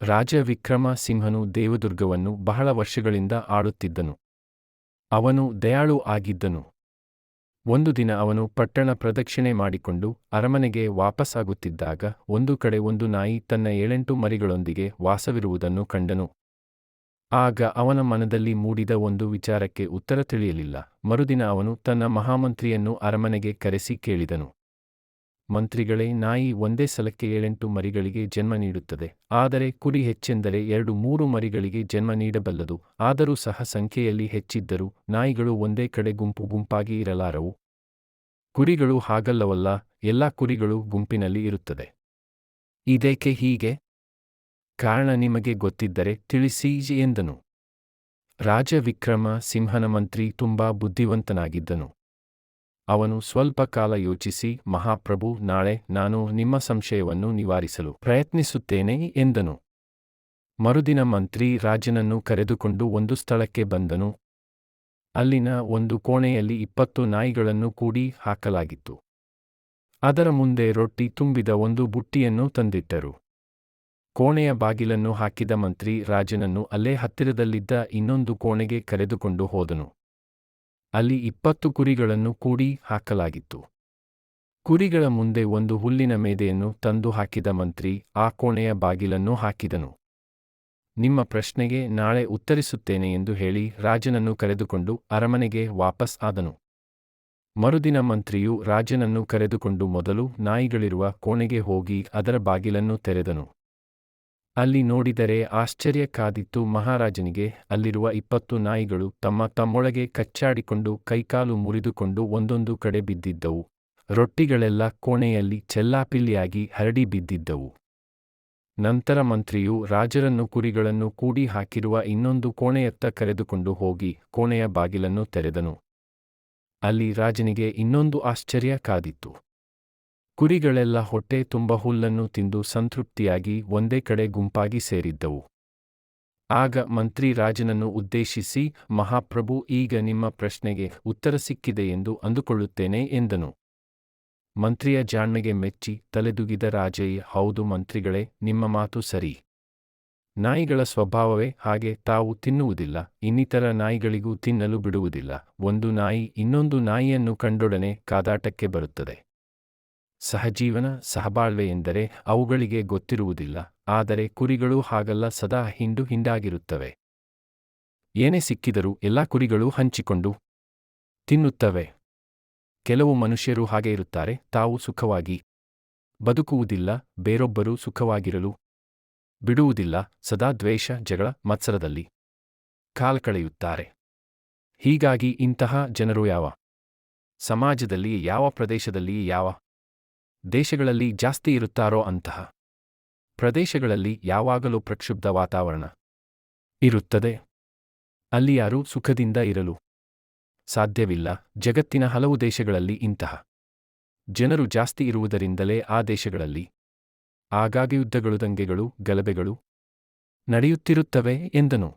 ರಾಜ ವಿಕ್ರಮ ಸಿಂಹನು ದೇವದುರ್ಗವನ್ನು ಬಹಳ ವರ್ಷಗಳಿಂದ ಆಳುತ್ತಿದ್ದನು. ಅವನು ದಯಾಳು ಆಗಿದ್ದನು. ಒಂದು ದಿನ ಅವನು ಪಟ್ಟಣ ಪ್ರದಕ್ಷಿಣೆ ಮಾಡಿಕೊಂಡು ಅರಮನೆಗೆ ವಾಪಸ್ಸಾಗುತ್ತಿದ್ದಾಗ ಒಂದು ಕಡೆ ಒಂದು ನಾಯಿ ತನ್ನ 7-8 ಮರಿಗಳೊಂದಿಗೆ ವಾಸವಿರುವುದನ್ನು ಕಂಡನು. ಆಗ ಅವನ ಮನದಲ್ಲಿ ಮೂಡಿದ ಒಂದು ವಿಚಾರಕ್ಕೆ ಉತ್ತರ ತಿಳಿಯಲಿಲ್ಲ. ಮರುದಿನ ಅವನು ತನ್ನ ಮಹಾಮಂತ್ರಿಯನ್ನು ಅರಮನೆಗೆ ಕರೆಸಿ ಕೇಳಿದನು. ಮಂತ್ರಿಗಳೇ, ನಾಯಿ ಒಂದೇ ಸಲಕ್ಕೆ 7-8 ಮರಿಗಳಿಗೆ ಜನ್ಮ ನೀಡುತ್ತದೆ. ಆದರೆ ಕುರಿ ಹೆಚ್ಚೆಂದರೆ 2-3 ಮರಿಗಳಿಗೆ ಜನ್ಮ ನೀಡಬಲ್ಲದು. ಆದರೂ ಸಹ ಸಂಖ್ಯೆಯಲ್ಲಿ ಹೆಚ್ಚಿದ್ದರೂ ನಾಯಿಗಳು ಒಂದೇ ಕಡೆ ಗುಂಪು ಗುಂಪಾಗಿ ಇರಲಾರವು. ಕುರಿಗಳು ಹಾಗಲ್ಲವಲ್ಲ, ಎಲ್ಲಾ ಕುರಿಗಳು ಗುಂಪಿನಲ್ಲಿ ಇರುತ್ತದೆ. ಇದೇಕೆ ಹೀಗೆ? ಕಾರಣ ನಿಮಗೆ ಗೊತ್ತಿದ್ದರೆ ತಿಳಿಸಿ ಎಂದನು. ರಾಜ ವಿಕ್ರಮ ಸಿಂಹನ ಮಂತ್ರಿ ತುಂಬಾ ಬುದ್ಧಿವಂತನಾಗಿದ್ದನು. ಅವನು ಸ್ವಲ್ಪ ಕಾಲ ಯೋಚಿಸಿ, ಮಹಾಪ್ರಭು, ನಾಳೆ ನಾನು ನಿಮ್ಮ ಸಂಶಯವನ್ನು ನಿವಾರಿಸಲು ಪ್ರಯತ್ನಿಸುತ್ತೇನೆ ಎಂದನು. ಮರುದಿನ ಮಂತ್ರಿ ರಾಜನನ್ನು ಕರೆದುಕೊಂಡು ಒಂದು ಸ್ಥಳಕ್ಕೆ ಬಂದನು. ಅಲ್ಲಿನ ಒಂದು ಕೋಣೆಯಲ್ಲಿ 20 ನಾಯಿಗಳನ್ನು ಕೂಡಿ ಹಾಕಲಾಗಿತ್ತು. ಅದರ ಮುಂದೆ ರೊಟ್ಟಿ ತುಂಬಿದ ಒಂದು ಬುಟ್ಟಿಯನ್ನು ತಂದಿಟ್ಟರು. ಕೋಣೆಯ ಬಾಗಿಲನ್ನು ಹಾಕಿದ ಮಂತ್ರಿ ರಾಜನನ್ನು ಅಲ್ಲೇ ಹತ್ತಿರದಲ್ಲಿದ್ದ ಇನ್ನೊಂದು ಕೋಣೆಗೆ ಕರೆದುಕೊಂಡು ಹೋದನು. ಅಲ್ಲಿ 20 ಕುರಿಗಳನ್ನು ಕೂಡಿ ಹಾಕಲಾಗಿತ್ತು. ಕುರಿಗಳ ಮುಂದೆ ಒಂದು ಹುಲ್ಲಿನ ಮೇದೆಯನ್ನು ತಂದು ಹಾಕಿದ ಮಂತ್ರಿ ಆ ಕೋಣೆಯ ಬಾಗಿಲನ್ನು ಹಾಕಿದನು. ನಿಮ್ಮ ಪ್ರಶ್ನೆಗೆ ನಾಳೆ ಉತ್ತರಿಸುತ್ತೇನೆ ಎಂದು ಹೇಳಿ ರಾಜನನ್ನು ಕರೆದುಕೊಂಡು ಅರಮನೆಗೆ ವಾಪಸ್ ಆದನು. ಮರುದಿನ ಮಂತ್ರಿಯು ರಾಜನನ್ನು ಕರೆದುಕೊಂಡು ಮೊದಲು ನಾಯಿಗಳಿರುವ ಕೋಣೆಗೆ ಹೋಗಿ ಅದರ ಬಾಗಿಲನ್ನು ತೆರೆದನು. ಅಲ್ಲಿ ನೋಡಿದರೆ ಆಶ್ಚರ್ಯ ಕಾದಿತ್ತು. ಮಹಾರಾಜನಿಗೆ ಅಲ್ಲಿರುವ 20 ನಾಯಿಗಳು ತಮ್ಮೊಳಗೆ ಕಚ್ಚಾಡಿಕೊಂಡು ಕೈಕಾಲು ಮುರಿದುಕೊಂಡು ಒಂದೊಂದು ಕಡೆ ಬಿದ್ದಿದ್ದವು. ರೊಟ್ಟಿಗಳೆಲ್ಲ ಕೋಣೆಯಲ್ಲಿ ಚೆಲ್ಲಾಪಿಲ್ಲಿಯಾಗಿ ಹರಡಿ ಬಿದ್ದಿದ್ದವು. ನಂತರ ಮಂತ್ರಿಯು ರಾಜರನ್ನು ಕುರಿಗಳನ್ನು ಕೂಡಿ ಹಾಕಿರುವ ಇನ್ನೊಂದು ಕೋಣೆಯತ್ತ ಕರೆದುಕೊಂಡು ಹೋಗಿ ಕೋಣೆಯ ಬಾಗಿಲನ್ನು ತೆರೆದನು. ಅಲ್ಲಿ ರಾಜನಿಗೆ ಇನ್ನೊಂದು ಆಶ್ಚರ್ಯ ಕಾದಿತ್ತು. ಕುರಿಗಳೆಲ್ಲ ಹೊಟ್ಟೆ ತುಂಬ ಹುಲ್ಲನ್ನು ತಿಂದು ಸಂತೃಪ್ತಿಯಾಗಿ ಒಂದೇ ಕಡೆ ಗುಂಪಾಗಿ ಸೇರಿದ್ದವು. ಆಗ ಮಂತ್ರಿ ರಾಜನನ್ನು ಉದ್ದೇಶಿಸಿ, ಮಹಾಪ್ರಭು, ಈಗ ನಿಮ್ಮ ಪ್ರಶ್ನೆಗೆ ಉತ್ತರ ಸಿಕ್ಕಿದೆ ಎಂದು ಅಂದುಕೊಳ್ಳುತ್ತೇನೆ ಎಂದನು. ಮಂತ್ರಿಯ ಜಾಣ್ಮೆಗೆ ಮೆಚ್ಚಿ ತಲೆದೂಗಿದ ರಾಜೇ, ಹೌದು ಮಂತ್ರಿಗಳೇ, ನಿಮ್ಮ ಮಾತು ಸರಿ. ನಾಯಿಗಳ ಸ್ವಭಾವವೇ ಹಾಗೆ. ತಾವು ತಿನ್ನುವುದಿಲ್ಲ, ಇನ್ನಿತರ ನಾಯಿಗಳಿಗೂ ತಿನ್ನಲು ಬಿಡುವುದಿಲ್ಲ. ಒಂದು ನಾಯಿ ಇನ್ನೊಂದು ನಾಯಿಯನ್ನು ಕಂಡೊಡನೆ ಕಾದಾಟಕ್ಕೆ ಬರುತ್ತದೆ. ಸಹಜೀವನ, ಸಹಬಾಳ್ವೆ ಎಂದರೆ ಅವುಗಳಿಗೆ ಗೊತ್ತಿರುವುದಿಲ್ಲ. ಆದರೆ ಕುರಿಗಳು ಹಾಗಲ್ಲ, ಸದಾ ಹಿಂಡು ಹಿಂಡಾಗಿರುತ್ತವೆ. ಏನೇ ಸಿಕ್ಕಿದರೂ ಎಲ್ಲಾ ಕುರಿಗಳು ಹಂಚಿಕೊಂಡು ತಿನ್ನುತ್ತವೆ. ಕೆಲವು ಮನುಷ್ಯರು ಹಾಗೆ ಇರುತ್ತಾರೆ. ತಾವು ಸುಖವಾಗಿ ಬದುಕುವುದಿಲ್ಲ, ಬೇರೊಬ್ಬರು ಸುಖವಾಗಿರಲು ಬಿಡುವುದಿಲ್ಲ. ಸದಾ ದ್ವೇಷ, ಜಗಳ, ಮತ್ಸರದಲ್ಲಿ ಕಾಲ ಕಳೆಯುತ್ತಾರೆ. ಹೀಗಾಗಿ ಇಂತಹ ಜನರು ಯಾವ ಸಮಾಜದಲ್ಲಿ, ಯಾವ ಪ್ರದೇಶದಲ್ಲಿ, ಯಾವ ದೇಶಗಳಲ್ಲಿ ಜಾಸ್ತಿ ಇರುತ್ತಾರೋ ಅಂತಹ ಪ್ರದೇಶಗಳಲ್ಲಿ ಯಾವಾಗಲೂ ಪ್ರಕ್ಷುಬ್ಧ ವಾತಾವರಣ ಇರುತ್ತದೆ. ಅಲ್ಲಿ ಯಾರೂ ಸುಖದಿಂದ ಇರಲು ಸಾಧ್ಯವಿಲ್ಲ. ಜಗತ್ತಿನ ಹಲವು ದೇಶಗಳಲ್ಲಿ ಇಂತಹ ಜನರು ಜಾಸ್ತಿ ಇರುವುದರಿಂದಲೇ ಆ ದೇಶಗಳಲ್ಲಿ ಆಗಾಗ ಯುದ್ಧಗಳು, ದಂಗೆಗಳು, ಗಲಭೆಗಳು ನಡೆಯುತ್ತಿರುತ್ತವೆ ಎಂದನು.